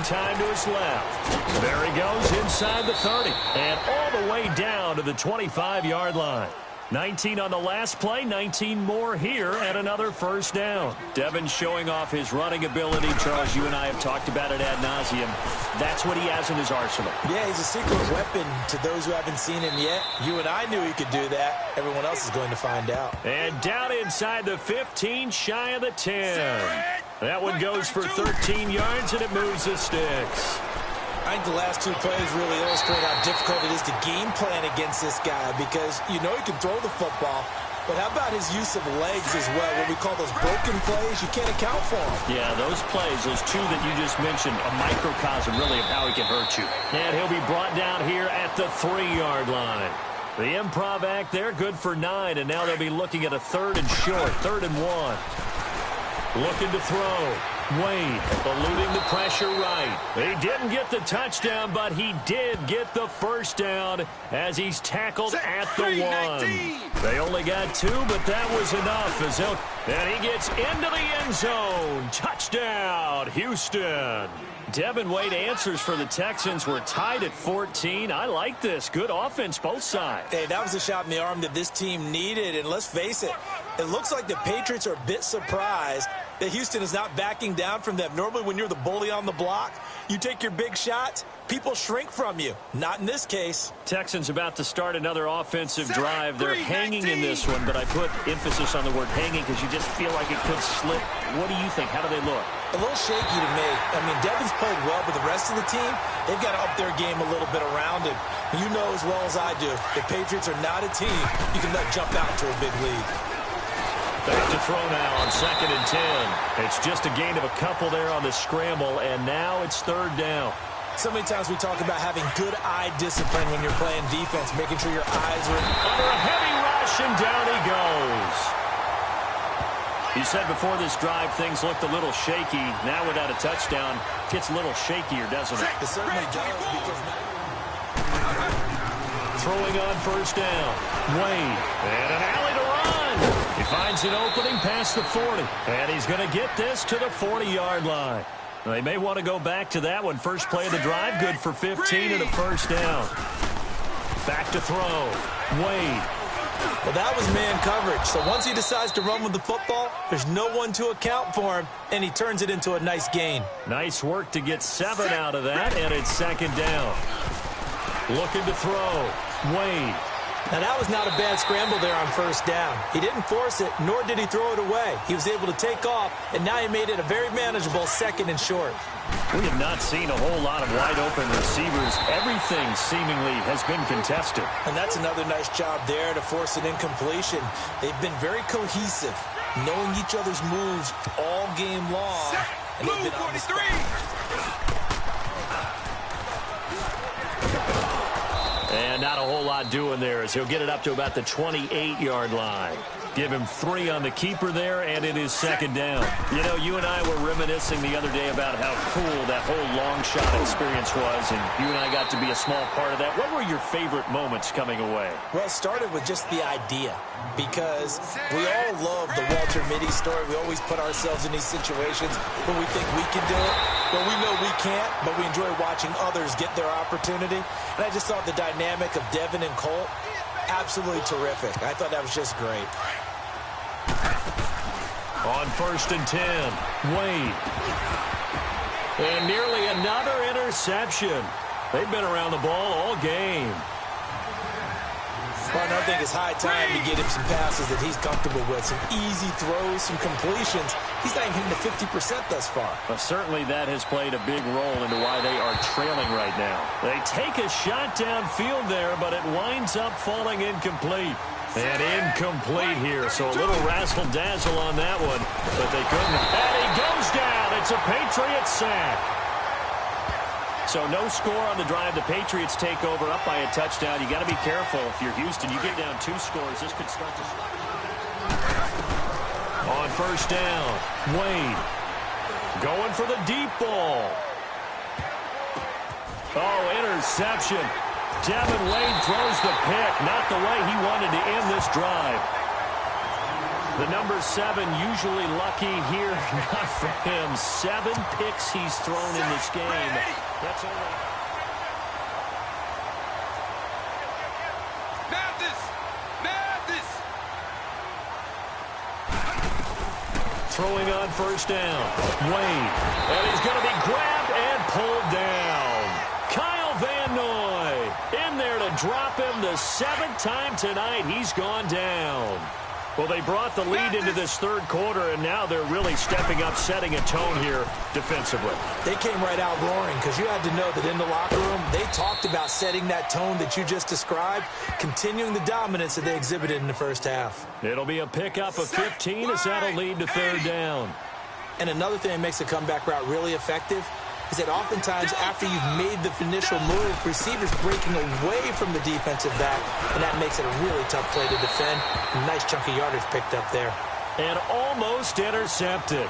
running time to his left. There he goes inside the 30 and all the way down to the 25-yard line. 19 on the last play, 19 more here and another first down. Devin showing off his running ability. Charles, you and I have talked about it ad nauseum. That's what he has in his arsenal. Yeah, he's a secret weapon to those who haven't seen him yet. You and I knew he could do that. Everyone else is going to find out. And down inside the 15, shy of the 10. That one goes for 13 yards, and it moves the sticks. I think the last two plays really illustrate how difficult it is to game plan against this guy because you know he can throw the football, but how about his use of legs as well? What we call those broken plays, you can't account for them. Yeah, those plays, those two that you just mentioned, a microcosm really of how he can hurt you. And he'll be brought down here at the 3-yard line. The improv act there, good for 9, and now they'll be looking at a 3rd and short, 3rd and 1. Looking to throw. Wade eluding the pressure right. He didn't get the touchdown, but he did get the first down as he's tackled at the 1. They only got 2, but that was enough. And he gets into the end zone. Touchdown, Houston. Devin Wade answers for the Texans. We're tied at 14. I like this. Good offense, both sides. Hey, that was a shot in the arm that this team needed. And let's face it, it looks like the Patriots are a bit surprised that Houston is not backing down from them. Normally, when you're the bully on the block, you take your big shots, people shrink from you. Not in this case. Texans about to start another offensive drive. They're hanging in this one, but I put emphasis on the word hanging because you just feel like it could slip. What do you think? How do they look? A little shaky to me. I mean, Devin's played well, but the rest of the team, they've got to up their game a little bit around him. You know as well as I do, the Patriots are not a team you can let jump out to a big lead. Back to throw now on 2nd and 10. It's just a gain of a couple there on the scramble, and now it's 3rd down. So many times we talk about having good eye discipline when you're playing defense, making sure your eyes are under a heavy rush, and down he goes. You said before this drive things looked a little shaky. Now without a touchdown, it gets a little shakier, doesn't it? It certainly does. Because throwing on 1st down. Wade. And an alley to run. He finds an opening past the 40. And he's going to get this to the 40-yard line. They may want to go back to that one. First play of the drive, good for 15 and a first down. Back to throw. Wade. Well, that was man coverage. So once he decides to run with the football, there's no one to account for him, and he turns it into a nice gain. Nice work to get 7 out of that, and it's 2nd down. Looking to throw. Wade. Now, that was not a bad scramble there on 1st down. He didn't force it, nor did he throw it away. He was able to take off, and now he made it a very manageable 2nd and short. We have not seen a whole lot of wide-open receivers. Everything seemingly has been contested. And that's another nice job there to force an incompletion. They've been very cohesive, knowing each other's moves all game long. And they've been on the spot. And not a whole lot doing there as he'll get it up to about the 28-yard line. Give him 3 on the keeper there, and it is 2nd down. You know, you and I were reminiscing the other day about how cool that whole long shot experience was, and you and I got to be a small part of that. What were your favorite moments coming away? Well, it started with just the idea, because we all love the Walter Mitty story. We always put ourselves in these situations when we think we can do it, but we know we can't, but we enjoy watching others get their opportunity. And I just thought the dynamic of Devin and Colt, absolutely terrific. I thought that was just great. On 1st and 10, Wade. And nearly another interception. They've been around the ball all game. Well, I think it's high time to get him some passes that he's comfortable with. Some easy throws, some completions. He's not even hitting the 50% thus far. Well, certainly that has played a big role into why they are trailing right now. They take a shot downfield there, but it winds up falling incomplete. And incomplete here, so a little razzle-dazzle on that one, but they couldn't. And he goes down. It's a Patriot sack. So no score on the drive. The Patriots take over up by a touchdown. You got to be careful. If you're Houston, you get down 2 scores. This could start to slide. On 1st down, Wade going for the deep ball. Oh, interception. Devin Wade throws the pick, not the way he wanted to end this drive. The number 7 usually lucky here. Not for him. 7 picks he's thrown in this game. That's only... Throwing on first down. Wade. And he's going to be grabbed and pulled down. Kyle Van Noy in there to drop him the 7th time tonight. He's gone down. Well, they brought the lead into this third quarter, and now they're really stepping up, setting a tone here defensively. They came right out roaring because you had to know that in the locker room, they talked about setting that tone that you just described, continuing the dominance that they exhibited in the first half. It'll be a pickup of 15 as that'll lead to third down. And another thing that makes the comeback route really effective is that oftentimes after you've made the initial move, receivers breaking away from the defensive back, and that makes it a really tough play to defend. A nice chunk of yardage picked up there. And almost intercepted.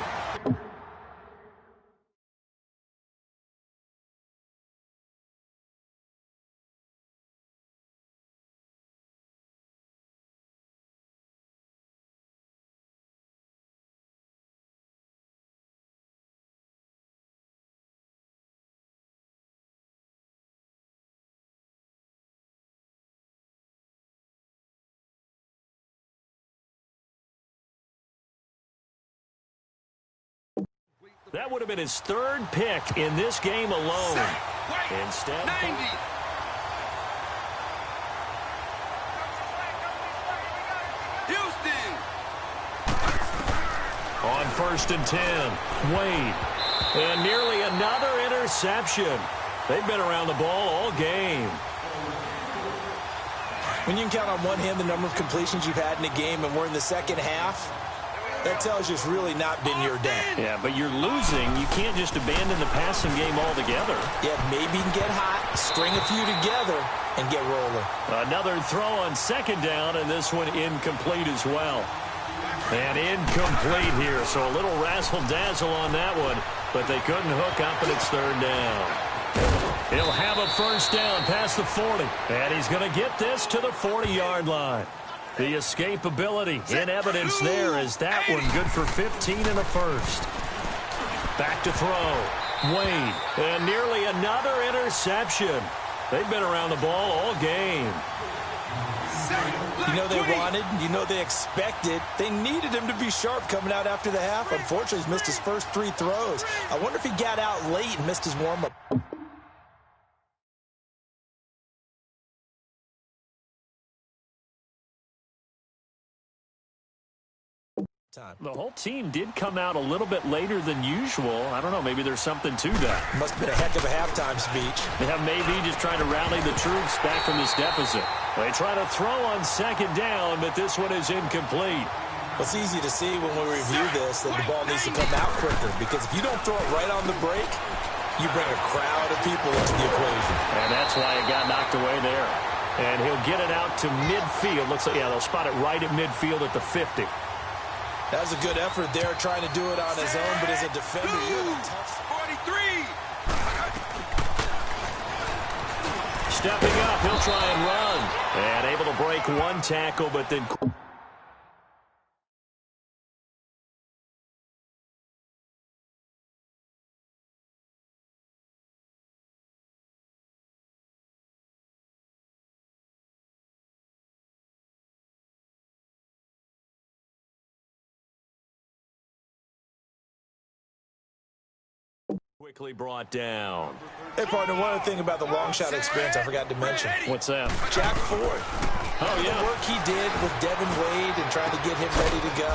That would have been his 3rd pick in this game alone. Instead, 90. Houston. On first and 10, Wade. And nearly another interception. They've been around the ball all game. When you can count on one hand the number of completions you've had in a game and we're in the second half, that tells you it's really not been your day. Yeah, but you're losing. You can't just abandon the passing game altogether. Yeah, maybe you can get hot, string a few together, and get rolling. Another throw on second down, and this one incomplete as well. And incomplete here, so a little razzle-dazzle on that one, but they couldn't hook up, and it's third down. He'll have a first down past the 40, and he's going to get this to the 40-yard line. The escapability in evidence there is that one good for 15 in the first. Back to throw. Wade. And nearly another interception. They've been around the ball all game. You know they wanted, you know they expected. They needed him to be sharp coming out after the half. Unfortunately, he's missed his first 3 throws. I wonder if he got out late and missed his warm-up. The whole team did come out a little bit later than usual. I don't know, maybe there's something to that. Must have been a heck of a halftime speech. Yeah, maybe just trying to rally the troops back from this deficit. They try to throw on second down, but this one is incomplete. Well, it's easy to see when we review this that the ball needs to come out quicker, because if you don't throw it right on the break, you bring a crowd of people into the equation. And that's why it got knocked away there. And he'll get it out to midfield. Looks like, yeah, they'll spot it right at midfield at the 50. That was a good effort there, trying to do it on his own, but as a defender, you're the tough. 43. Stepping up, he'll try and run. And able to break one tackle, but then... quickly brought down. Hey, partner, one other thing about the long shot experience I forgot to mention. What's that? Jack Ford. Oh, yeah. The work he did with Devin Wade and trying to get him ready to go.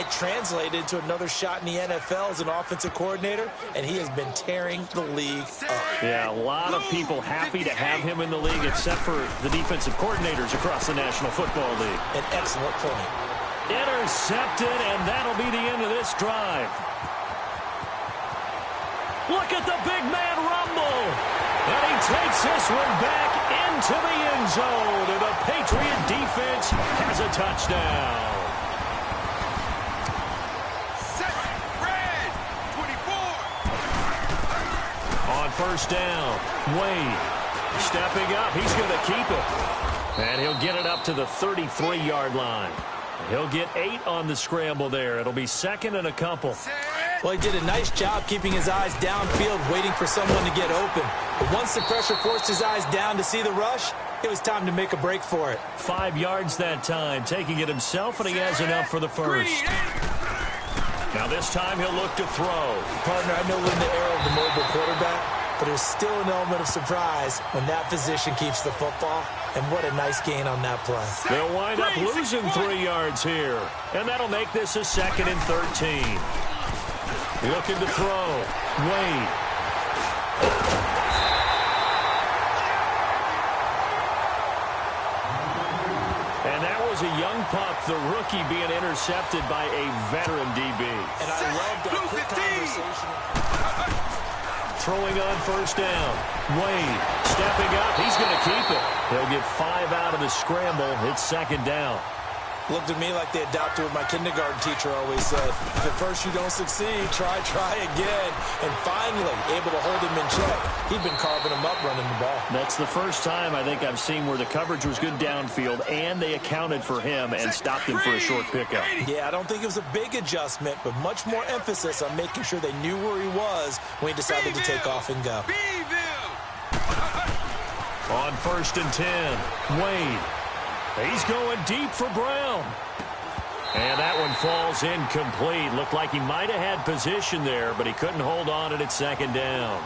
It translated to another shot in the NFL as an offensive coordinator, and he has been tearing the league up. Yeah, a lot of people happy to have him in the league, except for the defensive coordinators across the National Football League. An excellent point. Intercepted, and that'll be the end of this drive. Look at the big man rumble. And he takes this one back into the end zone. And the Patriot defense has a touchdown. Set, red, 24. On first down, Wade stepping up. He's going to keep it. And he'll get it up to the 33-yard line. He'll get 8 on the scramble there. It'll be second and a couple. Well, he did a nice job keeping his eyes downfield, waiting for someone to get open. But once the pressure forced his eyes down to see the rush, it was time to make a break for it. 5 yards that time, taking it himself, and he has enough for the first. Now this time he'll look to throw. Partner, I know we're in the era of the mobile quarterback, but there's still an element of surprise when that position keeps the football. And what a nice gain on that play. They'll wind up losing 3 yards here. And that'll make this a 2nd and 13. Looking to throw. Wade. And that was a young pup, the rookie being intercepted by a veteran DB. And I love that quick conversation. Throwing on first down. Wade stepping up. He's going to keep it. He'll get 5 out of the scramble. It's 2nd down. Looked at me like they adopted what my kindergarten teacher always said. If at first you don't succeed, try again. And finally, able to hold him in check. He'd been carving him up running the ball. That's the first time I think I've seen where the coverage was good downfield and they accounted for him and stopped him for a short pickup. Yeah, I don't think it was a big adjustment, but much more emphasis on making sure they knew where he was when he decided to take off and go. On 1st and 10, Wade. He's going deep for Brown. And that one falls incomplete. Looked like he might have had position there, but he couldn't hold on and it's 2nd down.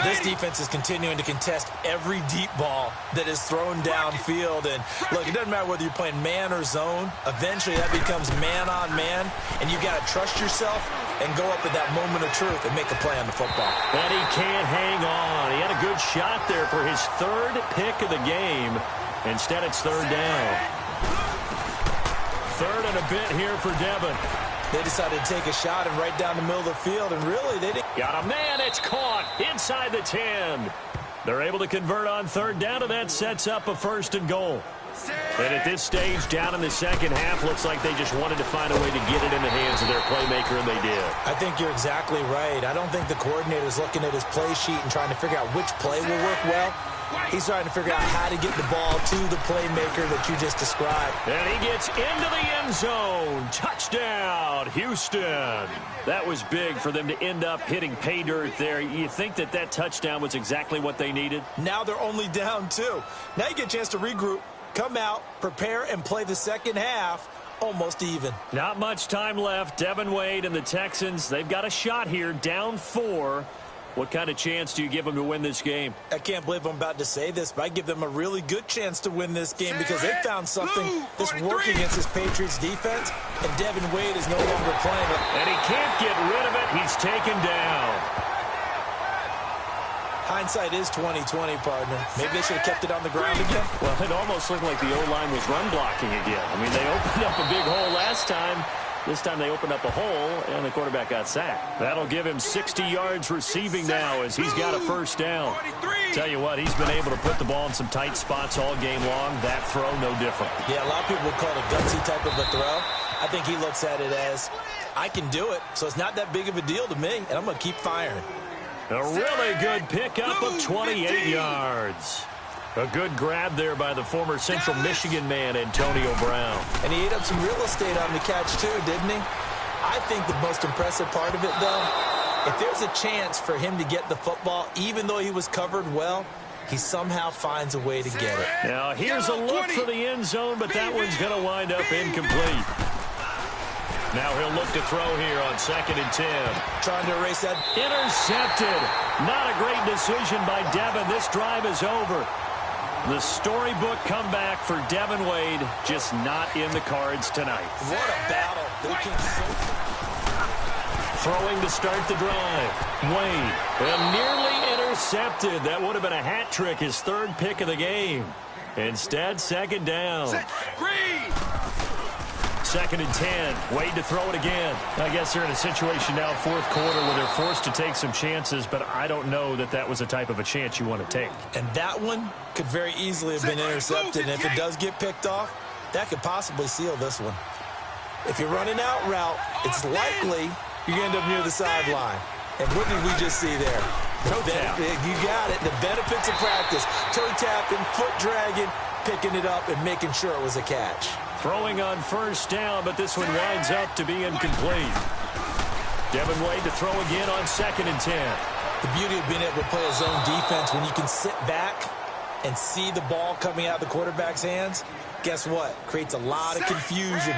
This defense is continuing to contest every deep ball that is thrown downfield. And look, it doesn't matter whether you're playing man or zone. Eventually that becomes man on man, and you got to trust yourself and go up at that moment of truth and make a play on the football. And he can't hang on. He had a good shot there for his 3rd pick of the game. Instead, it's 3rd down. 3rd and a bit here for Devin. They decided to take a shot and right down the middle of the field, and really they didn't. Got a man. It's caught inside the 10. They're able to convert on 3rd down, and that sets up a 1st and goal. And at this stage, down in the second half, looks like they just wanted to find a way to get it in the hands of their playmaker, and they did. I think you're exactly right. I don't think the coordinator's looking at his play sheet and trying to figure out which play will work well. He's trying to figure out how to get the ball to the playmaker that you just described. And he gets into the end zone. Touchdown, Houston. That was big for them to end up hitting pay dirt there. You think that that touchdown was exactly what they needed? Now they're only down 2. Now you get a chance to regroup, come out, prepare, and play the second half almost even. Not much time left. Devin Wade and the Texans, they've got a shot here, down 4. What kind of chance do you give them to win this game? I can't believe I'm about to say this, but I give them a really good chance to win this game because they found something that's working against this Patriots defense, and Devin Wade is no longer playing it. And he can't get rid of it. He's taken down. Hindsight is 20/20, partner. Maybe they should have kept it on the ground again. Well, it almost looked like the O-line was run blocking again. I mean, they opened up a big hole last time. This time they opened up a hole, and the quarterback got sacked. That'll give him 60 yards receiving now as he's got a 1st down. Tell you what, he's been able to put the ball in some tight spots all game long. That throw, no different. Yeah, a lot of people would call it a gutsy type of a throw. I think he looks at it as, I can do it, so it's not that big of a deal to me, and I'm going to keep firing. A really good pickup of 28 yards. A good grab there by the former Central Michigan man, Antonio Brown. And he ate up some real estate on the catch, too, didn't he? I think the most impressive part of it, though, if there's a chance for him to get the football, even though he was covered well, he somehow finds a way to get it. Now, here's a look for the end zone, but that one's going to wind up incomplete. Now he'll look to throw here on 2nd and 10. Trying to erase that. Intercepted. Not a great decision by Devin. This drive is over. The storybook comeback for Devin Wade, just not in the cards tonight. What a battle. Throwing to start the drive. Wade, and nearly intercepted. That would have been a hat trick, his 3rd pick of the game. Instead, 2nd down. 2nd and 10. Wade to throw it again. I guess they're in a situation now, 4th quarter, where they're forced to take some chances, but I don't know that that was the type of a chance you want to take. And that one could very easily have been intercepted. And if it does get picked off, that could possibly seal this one. If you're running out route, it's likely you're going to end up near the sideline. And what did we just see there? Toe tap. You got it. The benefits of practice. Toe tapping, foot dragging, picking it up, and making sure it was a catch. Throwing on first down, but this one winds up to be incomplete. Devin Wade to throw again on 2nd and 10. The beauty of being able to play a zone defense when you can sit back and see the ball coming out of the quarterback's hands, guess what? Creates a lot of confusion.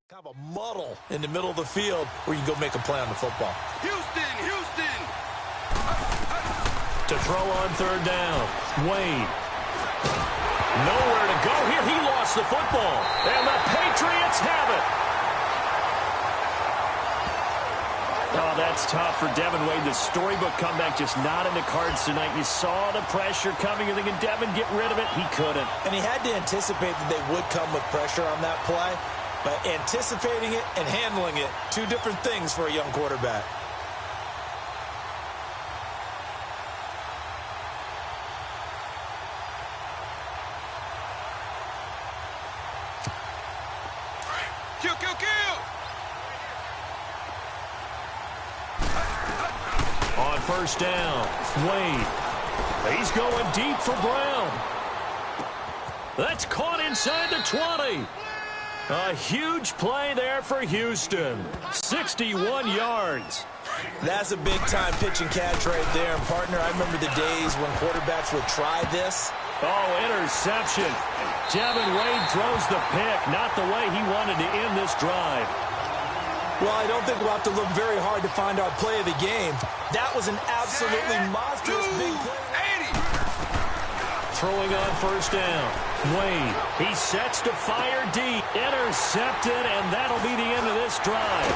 Kind of a muddle in the middle of the field where you can go make a play on the football. Houston! To throw on 3rd down, Wade. Nowhere to go here. He lost the football. And the Patriots have it. Oh, that's tough for Devin Wade. The storybook comeback just not in the cards tonight. You saw the pressure coming. You're thinking, Devin, get rid of it. He couldn't. And he had to anticipate that they would come with pressure on that play. But anticipating it and handling it, two different things for a young quarterback. Kill! On first down, Wade. He's going deep for Brown. That's caught inside the 20. A huge play there for Houston. 61 yards. That's a big-time pitch and catch right there. And, partner, I remember the days when quarterbacks would try this. Oh, interception. Devin Wade throws the pick. Not the way he wanted to end this drive. Well, I don't think we'll have to look very hard to find our play of the game. That was an absolutely monstrous big play. 80. Throwing on first down. Wade, he sets to fire deep. Intercepted, and that'll be the end of this drive.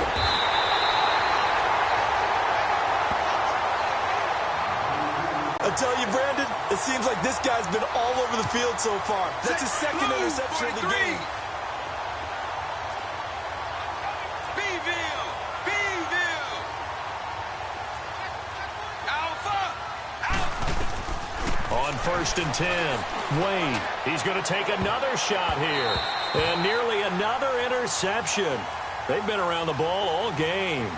I tell you, Brandon, it seems like this guy's been all over the field so far. That's his second interception of the game. Beeville. Alpha. On 1st and 10, Wade, he's going to take another shot here. And nearly another interception. They've been around the ball all game.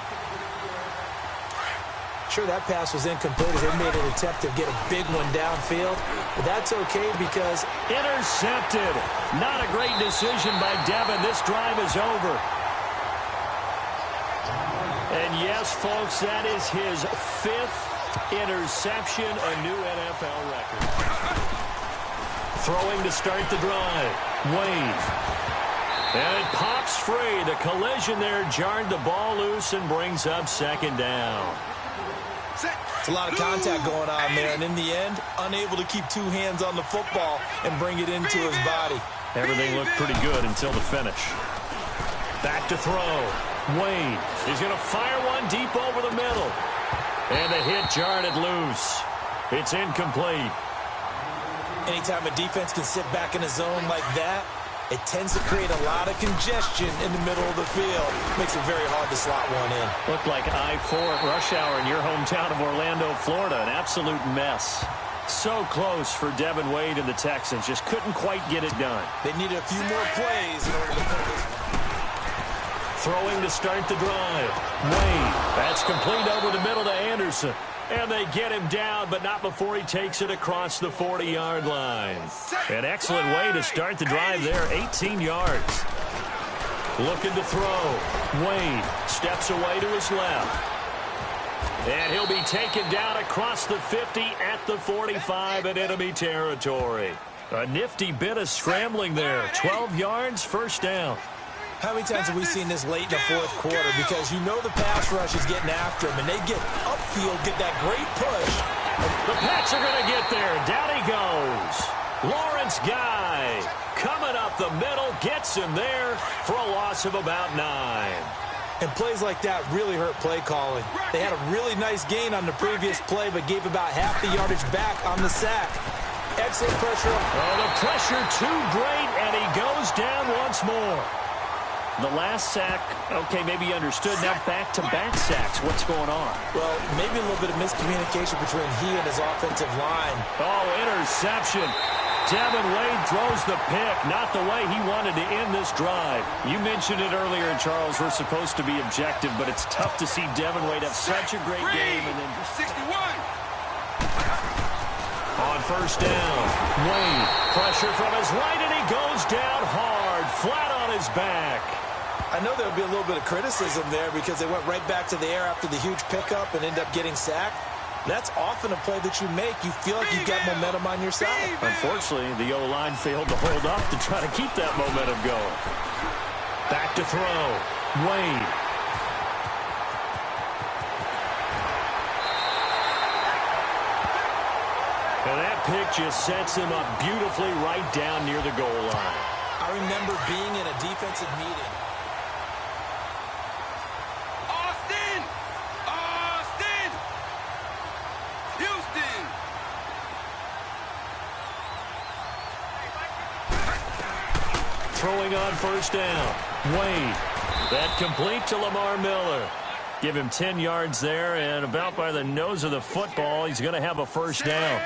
Sure, that pass was incomplete. They made an attempt to get a big one downfield. But that's okay because... Intercepted. Not a great decision by Devin. This drive is over. And yes, folks, that is his 5th interception, a new NFL record. Throwing to start the drive. Wade. And it pops free. The collision there jarred the ball loose and brings up 2nd down. It's a lot of contact going on there, and in the end, unable to keep two hands on the football and bring it into his body. Everything looked pretty good until the finish. Back to throw. Wade is going to fire one deep over the middle. And the hit jarred it loose. It's incomplete. Anytime a defense can sit back in a zone like that, it tends to create a lot of congestion in the middle of the field. Makes it very hard to slot one in. Looked like I-4 at rush hour in your hometown of Orlando, Florida. An absolute mess. So close for Devin Wade and the Texans. Just couldn't quite get it done. They needed a few more plays in order to pull this one. Throwing to start the drive. Wade. That's complete over the middle to Anderson. And they get him down, but not before he takes it across the 40-yard line. An excellent way to start the drive there, 18 yards. Looking to throw. Wade steps away to his left. And he'll be taken down across the 50 at the 45 in enemy territory. A nifty bit of scrambling there. 12 yards, first down. How many times have we seen this late in the fourth quarter? Because you know the pass rush is getting after him, and they get upfield, get that great push. The Pats are going to get there. Down he goes. Lawrence Guy coming up the middle, gets him there for a loss of about 9. And plays like that really hurt play calling. They had a really nice gain on the previous play, but gave about half the yardage back on the sack. Excellent pressure. Oh, the pressure too great, and he goes down once more. The last sack, okay, maybe you understood. Now back-to-back sacks. What's going on? Well, maybe a little bit of miscommunication between he and his offensive line. Oh, interception. Devin Wade throws the pick, not the way he wanted to end this drive. You mentioned it earlier, Charles. We're supposed to be objective, but it's tough to see Devin Wade have such a great game. And then 61. On first down, Wade, pressure from his right, and he goes down hard, flat on his back. I know there'll be a little bit of criticism there because they went right back to the air after the huge pickup and ended up getting sacked. That's often a play that you make. You feel like you've got momentum on your side. Unfortunately, the O-line failed to hold up to try to keep that momentum going. Back to throw. Wade. And that pick just sets him up beautifully right down near the goal line. I remember being in a defensive meeting. Throwing on first down. Wade. That complete to Lamar Miller. Give him 10 yards there, and about by the nose of the football, he's going to have a first down.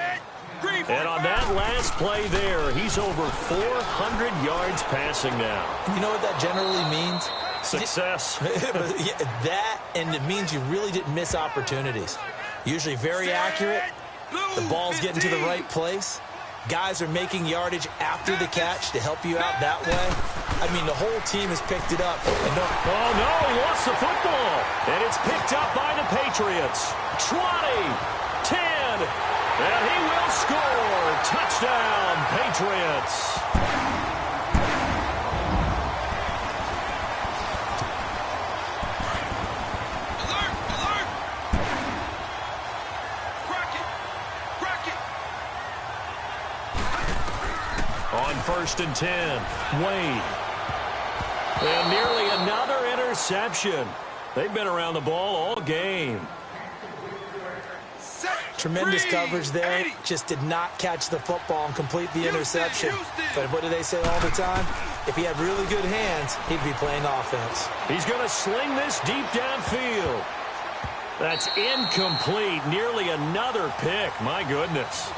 And on that last play there, he's over 400 yards passing now. You know what that generally means? Success. That, and it means you really didn't miss opportunities. Usually very accurate. The ball's getting to the right place. Guys are making yardage after the catch to help you out that way. I mean, the whole team has picked it up. Oh, no, he lost the football. And it's picked up by the Patriots. 20, 10, and he will score. Touchdown, Patriots. On first and 10, Wade. And nearly another interception. They've been around the ball all game. Tremendous coverage there. Just did not catch the football and complete the interception. But what do they say all the time? If he had really good hands, he'd be playing offense. He's going to sling this deep downfield. That's incomplete. Nearly another pick. My goodness.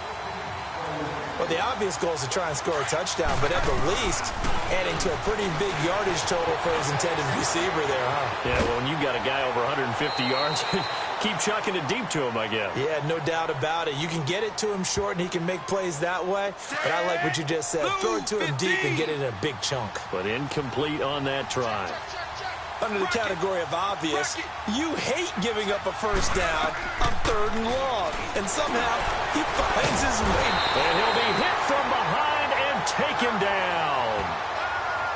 Well, the obvious goal is to try and score a touchdown, but at the least, adding to a pretty big yardage total for his intended receiver there, huh? Yeah, well, when you've got a guy over 150 yards, keep chucking it deep to him, I guess. Yeah, no doubt about it. You can get it to him short, and he can make plays that way, but I like what you just said. Throw it to him deep and get it in a big chunk. But incomplete on that try. Under the category of obvious, you hate giving up a first down on 3rd and long. And somehow, he finds his way. And he'll be hit from behind and taken down.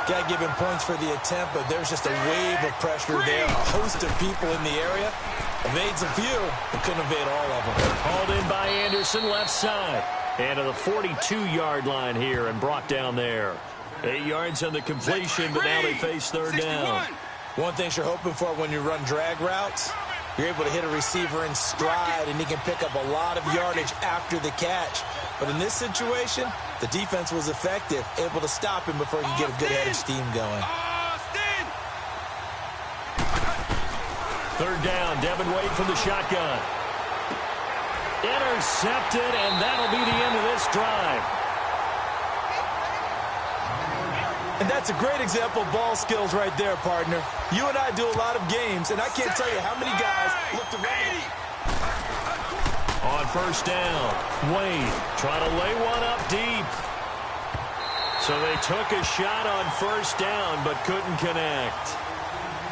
Got to give him points for the attempt, but there's just a wave of pressure there. A host of people in the area. Evades a few, but couldn't evade all of them. Hauled in by Anderson, left side. And to the 42-yard line here and brought down there. 8 yards on the completion, but now they face 3rd down. One thing you're hoping for when you run drag routes, you're able to hit a receiver in stride, and he can pick up a lot of yardage after the catch. But in this situation, the defense was effective, able to stop him before he could get a good head of steam going. 3rd down, Devin Wade from the shotgun. Intercepted, and that'll be the end of this drive. And that's a great example of ball skills right there, partner. You and I do a lot of games, and I can't tell you how many guys looked around. On first down, Wade trying to lay one up deep. So they took a shot on first down, but couldn't connect.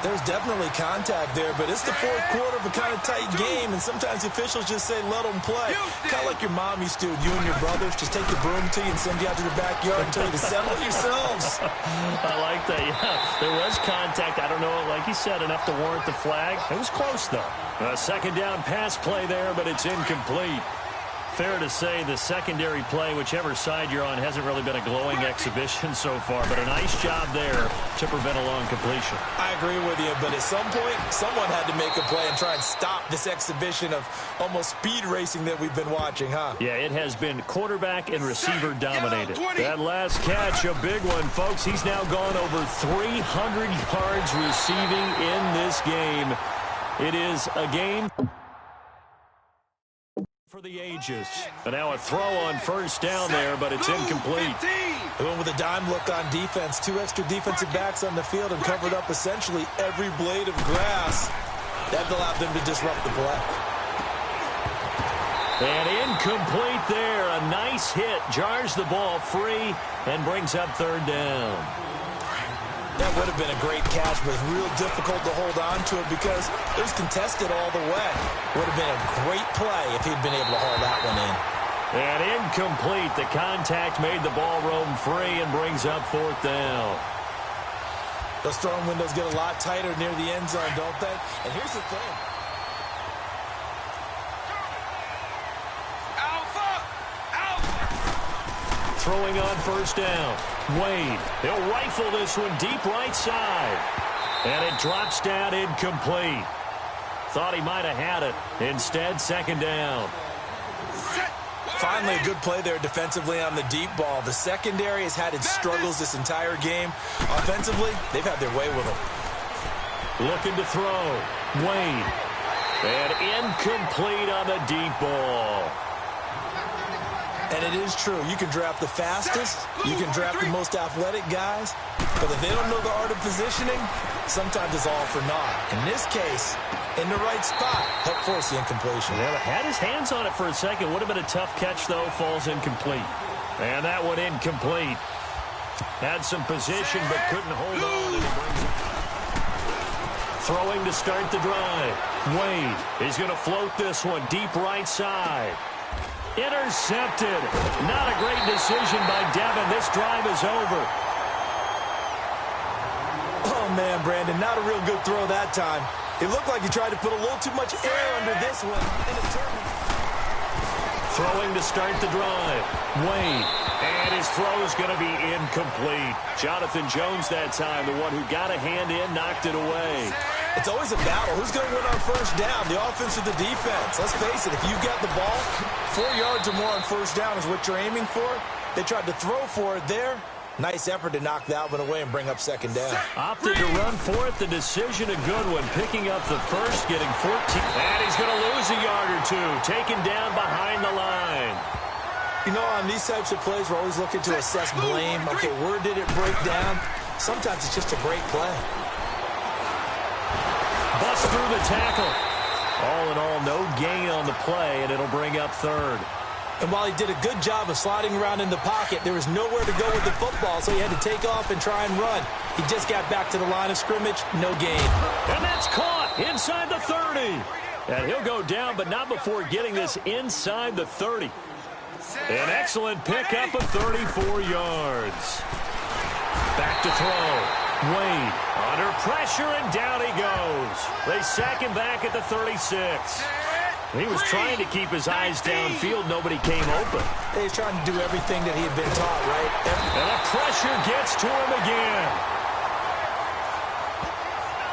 There's definitely contact there, but it's the 4th quarter of a kind of tight game, and sometimes officials just say, let them play. Kind of like your mom used to, you and your brothers, just take the broom to you and send you out to the backyard and tell you to settle it yourselves. I like that, yeah. There was contact. I don't know, like you said, enough to warrant the flag. It was close, though. A 2nd down pass play there, but it's incomplete. Fair to say the secondary play, whichever side you're on, hasn't really been a glowing exhibition so far, but a nice job there to prevent a long completion. I agree with you, but at some point, someone had to make a play and try and stop this exhibition of almost speed racing that we've been watching, huh? Yeah, it has been quarterback and receiver dominated. That last catch, a big one, folks. He's now gone over 300 yards receiving in this game. It is a game for the ages. And now a throw on first down there, but it's incomplete. They went with a dime look on defense. 2 extra defensive backs on the field and covered up essentially every blade of grass. That allowed them to disrupt the play. And incomplete there. A nice hit. Jars the ball free and brings up third down. That would have been a great catch, but it's real difficult to hold on to it because it was contested all the way. Would have been a great play if he'd been able to haul that one in. And incomplete. The contact made the ball roam free and brings up fourth down. Those throwing windows get a lot tighter near the end zone, don't they? And here's the thing. Throwing on first down. Wade. He'll rifle this one deep right side. And it drops down incomplete. Thought he might have had it. Instead, second down. Finally, a good play there defensively on the deep ball. The secondary has had its struggles this entire game. Offensively, they've had their way with them. Looking to throw. Wade. And incomplete on the deep ball. And it is true. You can draft the fastest. You can draft the most athletic guys. But if they don't know the art of positioning, sometimes it's all for naught. In this case, in the right spot, helped force the incompletion. Yeah, had his hands on it for a second. Would have been a tough catch, though. Falls incomplete. And that one incomplete. Had some position, but couldn't hold on. And he brings it. Throwing to start the drive. Wade is going to float this one deep right side. Intercepted. Not a great decision by Devin. This drive is over. Oh, man, Brandon, not a real good throw that time. It looked like he tried to put a little too much air under this one. Throwing to start the drive. Wade. And his throw is going to be incomplete. Jonathan Jones that time, the one who got a hand in, knocked it away. It's always a battle. Who's going to win on first down, the offense or the defense? Let's face it, if you've got the ball, 4 yards or more on first down is what you're aiming for. They tried to throw for it there. Nice effort to knock that one away and bring up second down. Opted to run for it. The decision a good one. Picking up the first, getting 14. And he's going to lose a yard or two. Taken down behind the line. You know, on these types of plays, we're always looking to assess blame. Okay, where did it break down? Sometimes it's just a great play. Bust through the tackle. All in all, no gain on the play, and it'll bring up third. And while he did a good job of sliding around in the pocket, there was nowhere to go with the football, so he had to take off and try and run. He just got back to the line of scrimmage, no gain. And that's caught inside the 30. And he'll go down, but not before getting this inside the 30. An excellent pickup of 34 yards. Back to throw. Wade under pressure, and down he goes. They sack him back at the 36. He was trying to keep his eyes downfield. Nobody came open. He's trying to do everything that he had been taught, right? And the pressure gets to him again.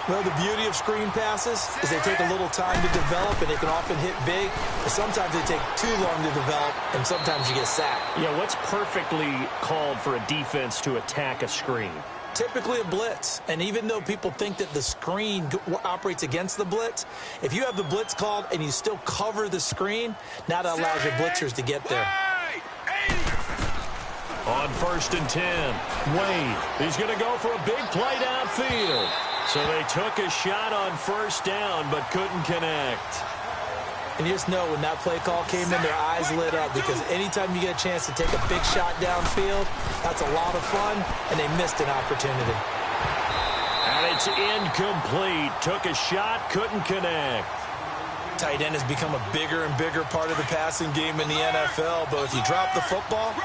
Well, the beauty of screen passes is they take a little time to develop, and they can often hit big. But sometimes they take too long to develop, and sometimes you get sacked. Yeah, what's perfectly called for a defense to attack a screen? Typically a blitz, and even though people think that the screen operates against the blitz, if you have the blitz called and you still cover the screen, now that allows your blitzers to get there. On 1st and 10, Wade, he's going to go for a big play downfield. So they took a shot on first down, but couldn't connect. And you just know when that play call came in, their eyes lit up, because anytime you get a chance to take a big shot downfield, that's a lot of fun, and they missed an opportunity. And it's incomplete. Took a shot, couldn't connect. Tight end has become a bigger and bigger part of the passing game in the NFL, but if you drop the football,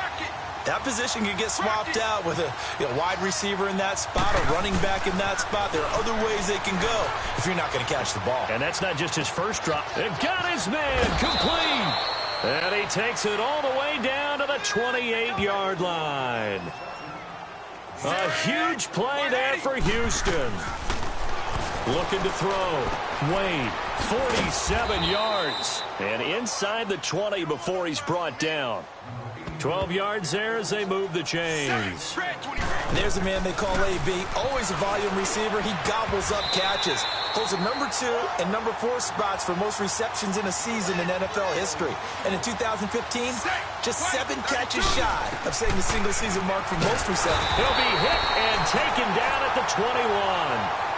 that position can get swapped out with a wide receiver in that spot, a running back in that spot. There are other ways they can go if you're not going to catch the ball. And that's not just his first drop. They've got his man complete. And he takes it all the way down to the 28-yard line. A huge play there for Houston. Looking to throw. Wade, 47 yards. And inside the 20 before he's brought down. 12 yards there as they move the chains. There's a man they call AB, always a volume receiver. He gobbles up catches. Holds the number 2 and number 4 spots for most receptions in a season in NFL history. And in 2015, just 7 catches shy of setting the single-season mark for most receptions. He'll be hit and taken down at the 21.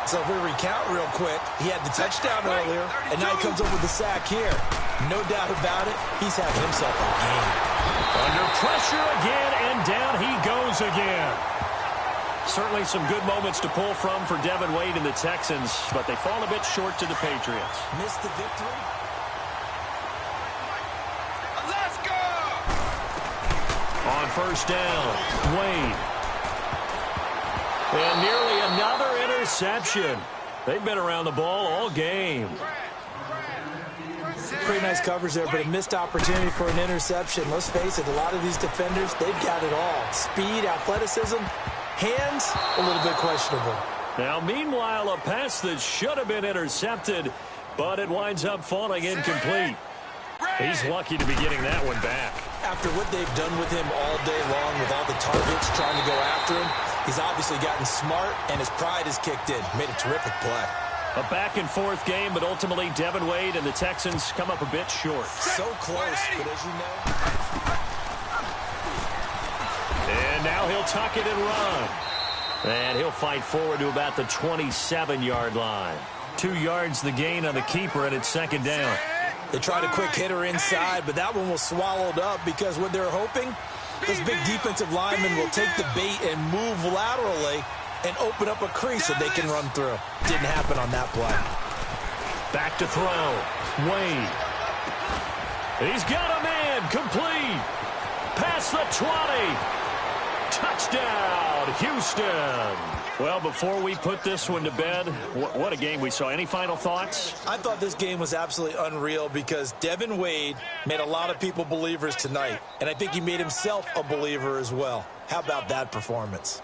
So if we recount real quick, he had the touchdown earlier, and now he comes up with the sack here. No doubt about it, he's having himself a game. Under pressure again, and down he goes again. Certainly some good moments to pull from for Devin Wade and the Texans, but they fall a bit short to the Patriots. Missed the victory. Let's go! On first down, Wade. And nearly another interception. They've been around the ball all game. Pretty nice coverage there, but a missed opportunity for an interception. Let's face it, a lot of these defenders, they've got it all. Speed, athleticism, hands, a little bit questionable. Now, meanwhile, a pass that should have been intercepted, but it winds up falling incomplete. He's lucky to be getting that one back. After what they've done with him all day long, with all the targets trying to go after him, he's obviously gotten smart, and his pride has kicked in. Made a terrific play. A back-and-forth game, but ultimately Devin Wade and the Texans come up a bit short. So close, but as you know. And now he'll tuck it and run. And he'll fight forward to about the 27-yard line. 2 yards the gain on the keeper, and it's second down. They tried a quick hitter inside, but that one was swallowed up because what they're hoping, those big defensive linemen will take the bait and move laterally and open up a crease that they can run through. Didn't happen on that play. Back to throw. Wade. He's got a man. Complete. Past the 20. Touchdown, Houston. Well, before we put this one to bed, what a game we saw. Any final thoughts? I thought this game was absolutely unreal because Devin Wade made a lot of people believers tonight, and I think he made himself a believer as well. How about that performance?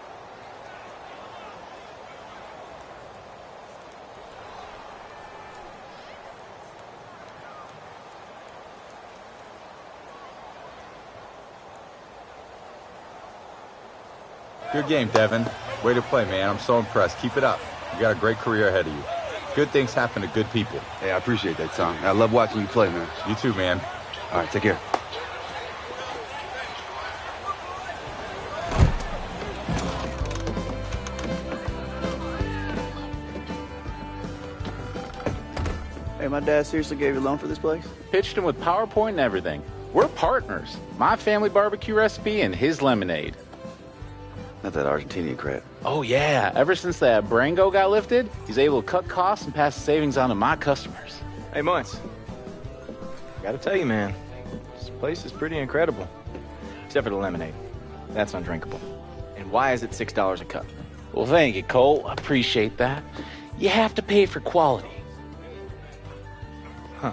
Good game, Devin. Way to play, man. I'm so impressed. Keep it up. You got a great career ahead of you. Good things happen to good people. Hey, I appreciate that, Tom. I love watching you play, man. You too, man. All right, take care. Hey, my dad seriously gave you a loan for this place? Pitched him with PowerPoint and everything. We're partners. My family barbecue recipe and his lemonade. Not that Argentinian crap. Oh, yeah. Ever since that Brango got lifted, he's able to cut costs and pass the savings on to my customers. Hey, Muntz. Gotta tell you, man, this place is pretty incredible. Except for the lemonade. That's undrinkable. And why is it $6 a cup? Well, thank you, Cole. I appreciate that. You have to pay for quality. Huh.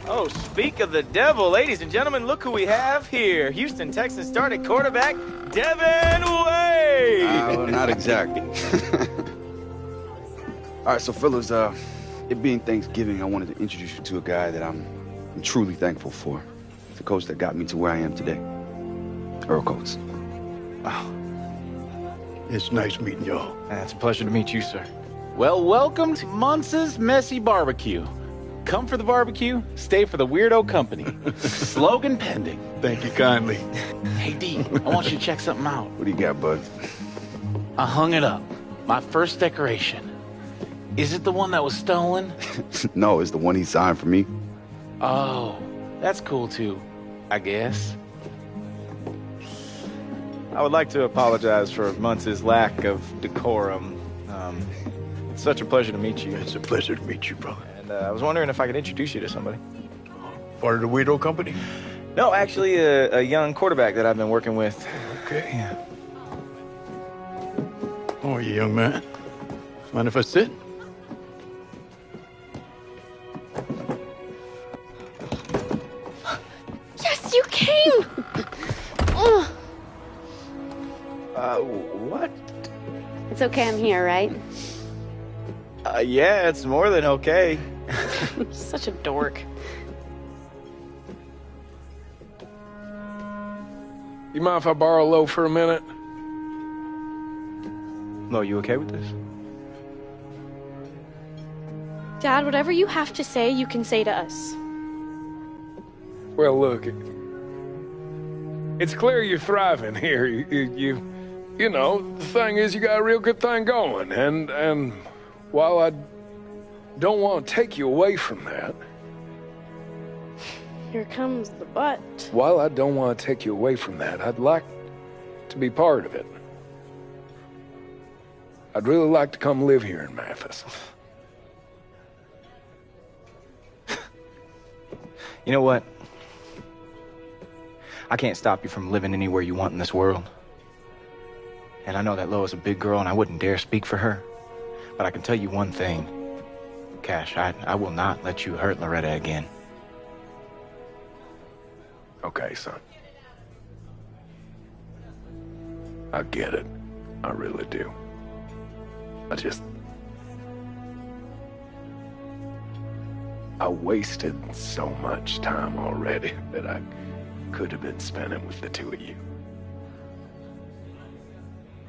Oh, speak of the devil, ladies and gentlemen, look who we have here. Houston Texans starting quarterback, Devin Wade. Well, not exactly. All right, so fellas, it being Thanksgiving, I wanted to introduce you to a guy that I'm truly thankful for. The coach that got me to where I am today, Earl Coates. Wow. It's nice meeting y'all. It's a pleasure to meet you, sir. Well, welcome to Muntz's Messy Barbecue. Come for the barbecue, stay for the weirdo company. Slogan pending. Thank you kindly. Hey, D, I want you to check something out. What do you got, bud? I hung it up. My first decoration. Is it the one that was stolen? No, it's the one he signed for me. Oh, that's cool too, I guess. I would like to apologize for Muntz's lack of decorum. It's such a pleasure to meet you. It's a pleasure to meet you, brother. And I was wondering if I could introduce you to somebody. Part of the Weirdo Company? No, actually, a young quarterback that I've been working with. Okay. Yeah. How are you, young man? Mind if I sit? Yes, you came! What? It's okay, I'm here, right? Yeah, it's more than okay. Such a dork. You mind if I borrow Lo for a minute? Lo, you okay with this? Dad, whatever you have to say, you can say to us. Well, look, it's clear you're thriving here. You know, the thing is, you got a real good thing going, and while I don't want to take you away from that, Here comes the butt. while I don't want to take you away from that, I'd like to be part of it. I'd really like to come live here in Mathis. You know what? I can't stop you from living anywhere you want in this world. And I know that Lo is a big girl, and I wouldn't dare speak for her. But I can tell you one thing. Cash, I will not let you hurt Loretta again. Okay, son. I get it. I really do. I wasted so much time already that I could have been spending with the two of you.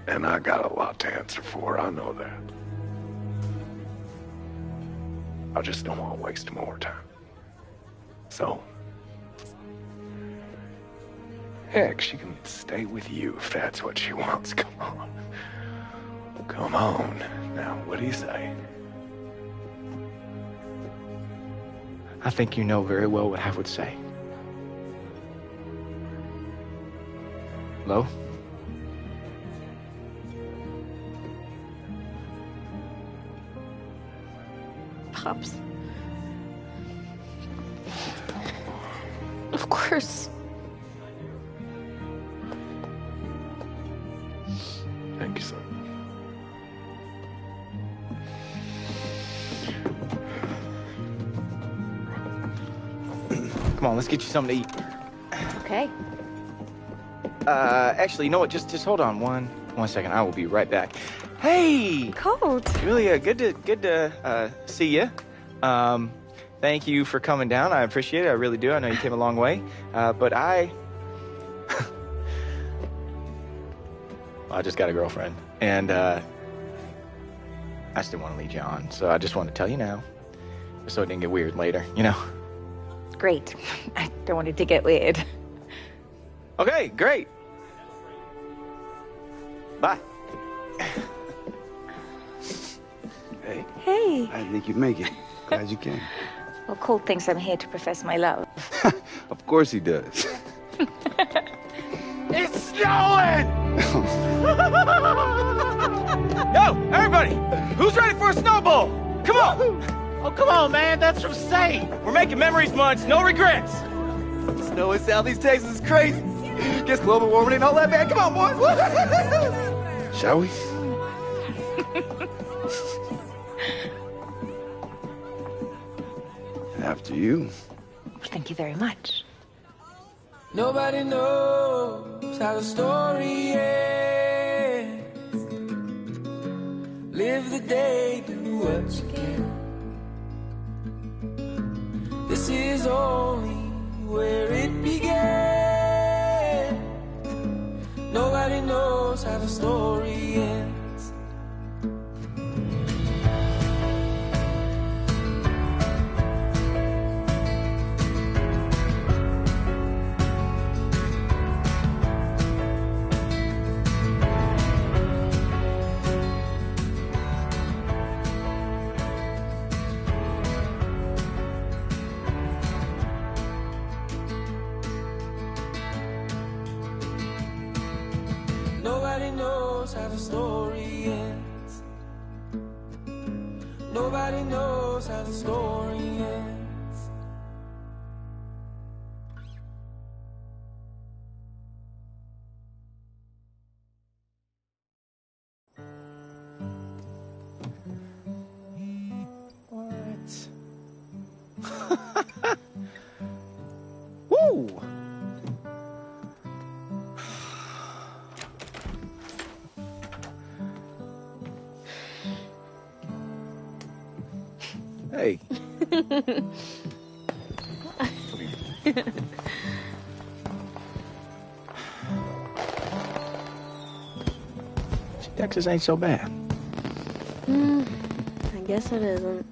And I got a lot to answer for, I know that. I just don't want to waste more time. So, heck, she can stay with you if that's what she wants. Come on. Come on. Now, what do you say? I think you know very well what I would say. Lo? Pops. Of course. Thank you, son. Come on, let's get you something to eat. Okay. Actually, you know what? Just hold on one second. I will be right back. Hey! Cold. Julia, good to see you. Thank you for coming down. I appreciate it. I really do. I know you came a long way. But I just got a girlfriend, and I just didn't want to lead you on. So I just wanted to tell you now, so it didn't get weird later. You know. Great. I don't want it to get weird. Okay, great. Bye. Hey. Hey. I didn't think you'd make it. Glad you came. Well, Colt thinks I'm here to profess my love. Of course he does. It's snowing! Yo, everybody! Who's ready for a snowball? Come on! Oh, come on, man. That's from Saint. We're making memories months, no regrets. Snow in Southeast Texas is crazy. Guess global warming ain't all that bad. Come on, boys. Shall we? After you. Thank you very much. Nobody knows how the story ends. Live the day, do what you can. This is only where it began. Nobody knows how the story ends. Nobody knows how the story ends. Nobody knows how the story ends. Woo! Hey. Texas ain't so bad. I guess it isn't.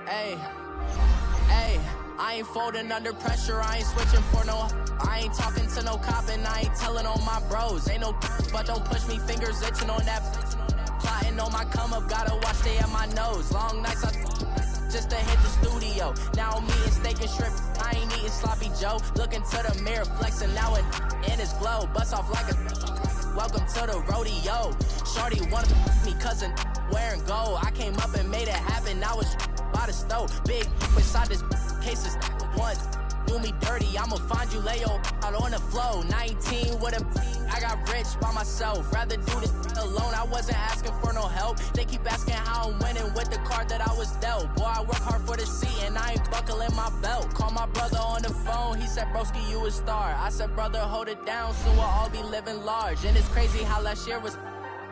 Hey, I ain't folding under pressure, I ain't switching for no. I ain't talking to no cop and I ain't telling on my bros. Ain't no but don't push me, fingers itching on that. Plotting on my come up, gotta watch they at my nose. Long nights just to hit the studio. Now I'm eating steak and shrimp, I ain't eating sloppy Joe. Looking to the mirror, flexing now and in his glow. Bust off like a welcome to the rodeo. Shorty wanted me cousin wearing gold. I came up and made it happen, I was by the stove. Big beside this case is once do me dirty, I'ma find you lay your out on the flow. 19 with a I got rich by myself, rather do this alone. I wasn't asking for no help, they keep asking how I'm winning with the card that I was dealt. Boy, I work hard for the seat and I ain't buckling my belt. Call my brother on the phone, he said broski you a star. I said brother hold it down, soon we'll all be living large. And it's crazy how last year was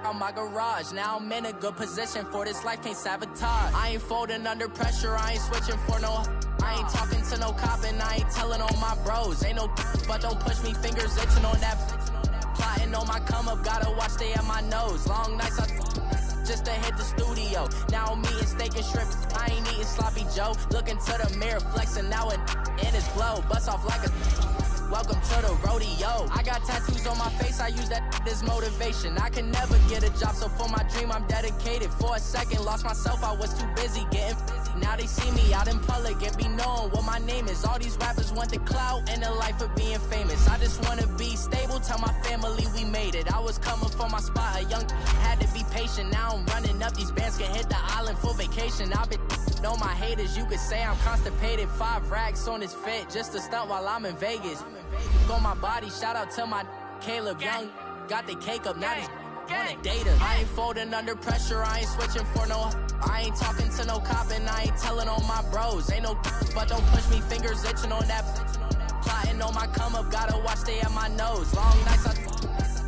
on my garage. Now I'm in a good position for this life, can't sabotage. I ain't folding under pressure, I ain't switching for no. I ain't talking to no cop and I ain't telling on my bros. Ain't no but don't push me, fingers itching on that. Plotting on my come up, gotta watch they at my nose. Long nights just to hit the studio. Now I'm eating steak and shrimp, I ain't eating sloppy Joe. Looking to the mirror, flexing now and in his glow. Bust off like a welcome to the rodeo. I got tattoos on my face, I use that as motivation. I can never get a job, so for my dream I'm dedicated. For a second, lost myself, I was too busy getting busy. Now they see me out in public and be knowing what my name is. All these rappers want the clout and the life of being famous. I just wanna be stable, tell my family we made it. I was coming for my spot, a young had to be patient. Now I'm running up, these bands can hit the island for vacation. I've been know my haters, you could say I'm constipated. 5 racks on his fit, just to stunt while I'm in Vegas. On my body, shout out to my Caleb Young. Got the cake up, now he's on a data. I ain't folding under pressure, I ain't switching for no. I ain't talking to no cop and I ain't telling on my bros. Ain't no but don't push me, fingers itching on that. Plotting on my come up, gotta watch they at my nose. Long nights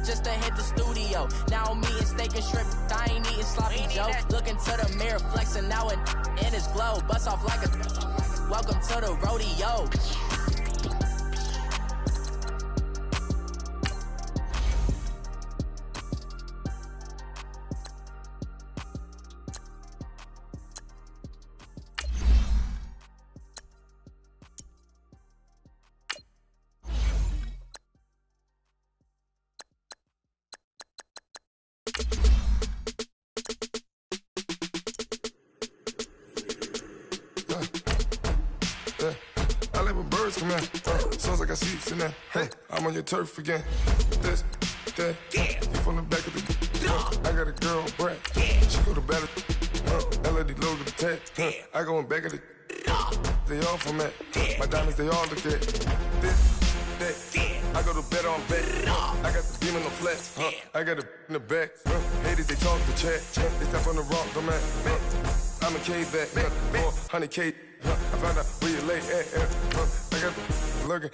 just to hit the studio. Now I'm eating steak and shrimp, I ain't eating sloppy Joe. Looking to the mirror, flexing now and in his glow. Bust off like a welcome to the rodeo. I let my birds come in. Sounds like I see you in there. Hey, I'm on your turf again. This, that, you from the back of the. I got a girl, Brad. She go to battle. LED logo the tag. I go in back of the. They all from that. My diamonds, they all look at. This, that. I go to bed on bed. I got the beam in the flat. I got it in the back. Haters, they talk the chat. They step on the rock, the man. I'm a cave back. 400K. I found out where you lay at. I got the lurking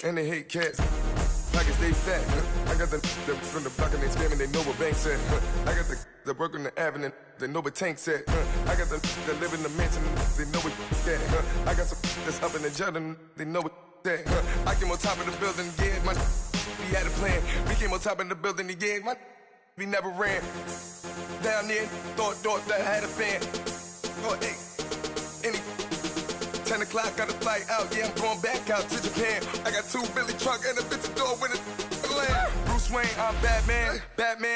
and they hate cats. Pockets they fat. I got the from the block and they scamming, they know what banks at. I got the work on the avenue, they know what tanks at. I got the live in the mansion, they know what that. I got some that's up in the Jordan, they know what that. I came on top of the building, yeah, my we had a plan. We came on top of the building, yeah, my we never ran. Down there, thought that I had a fan. Oh, hey, any 10 o'clock, got a flight out, yeah, I'm going back out to Japan. I got 2 Billy truck and a bitch door with a land. Bruce Wayne, I'm Batman.